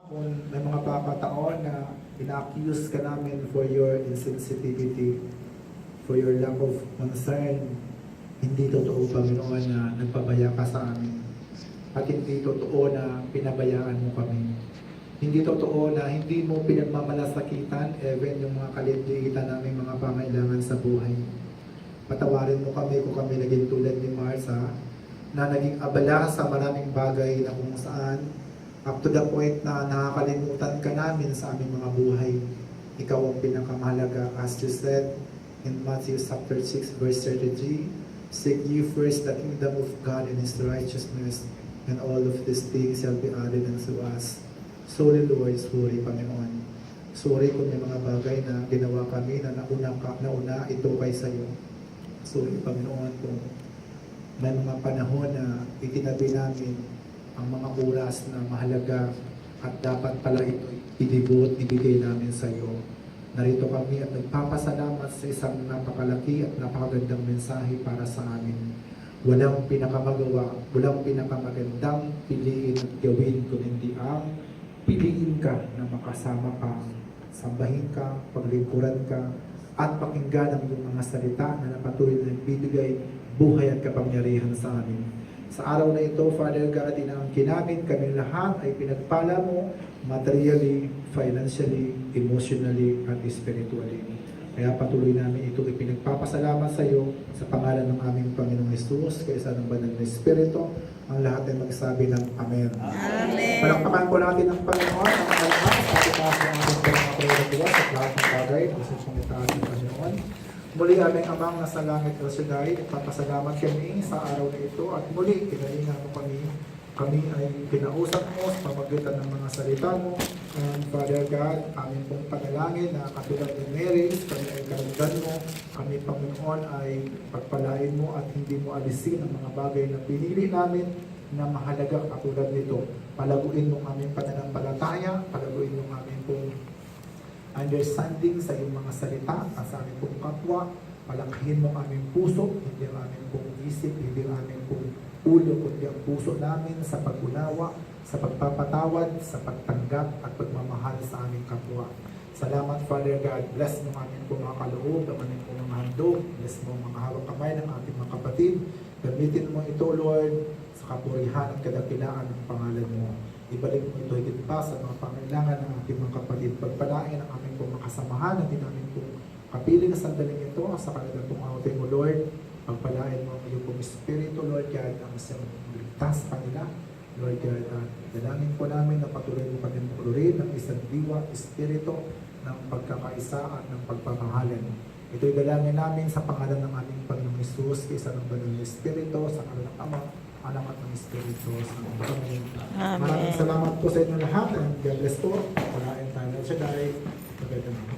Kung may mga pagkataon na ina-accuse ka namin for your insensitivity, for your lack of concern, hindi totoo, Panginoon, na nagpabaya ka sa amin. At hindi totoo na pinabayaan mo kami. Hindi totoo na hindi mo pinagmamalasakitan even yung mga kalilitan namin mga pangailangan sa buhay. Patawarin mo kami kung kami naging tulad ni Martha, na naging abala sa maraming bagay na kung saan up to the point na nakakalimutan ka namin sa aming mga buhay. Ikaw ang pinakamahalaga, as you said in Matthew chapter 6 verse 33, seek ye first the kingdom of God and His righteousness, and all of these things shall be added unto us. Sorry Lord, sorry Panginoon. Sorry kung may mga bagay na ginawa kami na nauna ito kay sa iyo. Sorry Panginoon kung may mga panahon na itinabi namin ang mga oras na mahalaga at dapat pala ito ibigay namin sa iyo. Narito kami at nagpapasalamat sa isang napakalaki at napakagandang mensahe para sa amin. Walang pinakamagawa, walang pinakamagandang piliin at gawin kung hindi ang piliin ka na makasama ka, sambahin ka, paglingkuran ka, at pakinggan ang iyong mga salita na napatuloy na nagbibigay buhay at kapangyarihan sa amin. Sa araw na ito, Father God, inaangkin namin kami lahat ay pinagpala mo materially, financially, emotionally, at spiritually. Kaya patuloy namin ito ipinagpapasalamat sa iyo sa pangalan ng aming Panginoong Hesus, kaysa ng banal na Espiritu, ang lahat ay magsabi ng Amen. Amen. Palakpakan po natin ang Panginoon, ang malakas, sa itaas ng ating pinakapreratuwa sa lahat ng bagay, gusto siyang itaas ng Panginoon. Muli aming Amang nasa langit o Shaddai, nagpapasalamat kami sa araw na ito at muli kinalingan mo kami. Kami ay pinausap mo sa pamagitan ng mga salita mo. And Father God, aming pong panalangin na katulad ni Mary, kami ay kalugdan mo. Kami, Panginoon, ay pagpalain mo at hindi mo alisin ang mga bagay na pinili namin na mahalaga katulad nito. Palaguin mo aming pananampalataya, palaguin mo aming pong understanding sa iyong mga salita at sa aming pong kapwa. Palakahin mo aming puso, hindi ang aming pong isip, hindi ang aming pong ulo, kundi ang puso namin sa pag-unawa, sa pagpapatawad, sa pagtanggap at pagmamahal sa aming kapwa. Salamat, Father God. Bless mo aming pong mga kaloob, ang aming pong mga handog. Bless mo ang mga hawak kamay ng ating mga kapatid. Gamitin mo ito, Lord, sa kapurihan at kadakilaan ng pangalan mo. Ibalik mo ito higit pa sa mga pangailangan ng ating mga kapatid. Pagpalain ang aming pong makasamahan at namin pong kapiling sa sandaling ito sa kanilang pong outing mo, Lord. Pagpalain mo ang iyong pong Espiritu, Lord God, ang siyang ligtas kanila. Lord God, dalangin po namin na patuloy mo kami pulurin ng isang diwa, Espiritu, ng pagkakaisa at ng pagpamahalan. Ito'y dalangin namin sa pangalan ng aming Panginoong Hesus, isa ng banal na Espiritu, sa pangalan ng Ama, Anak at ng Espiritu, sa Amen. Maraming salamat po sa inyo lahat, and God bless po. Pagpalain tayo sa Shaddai. Magandang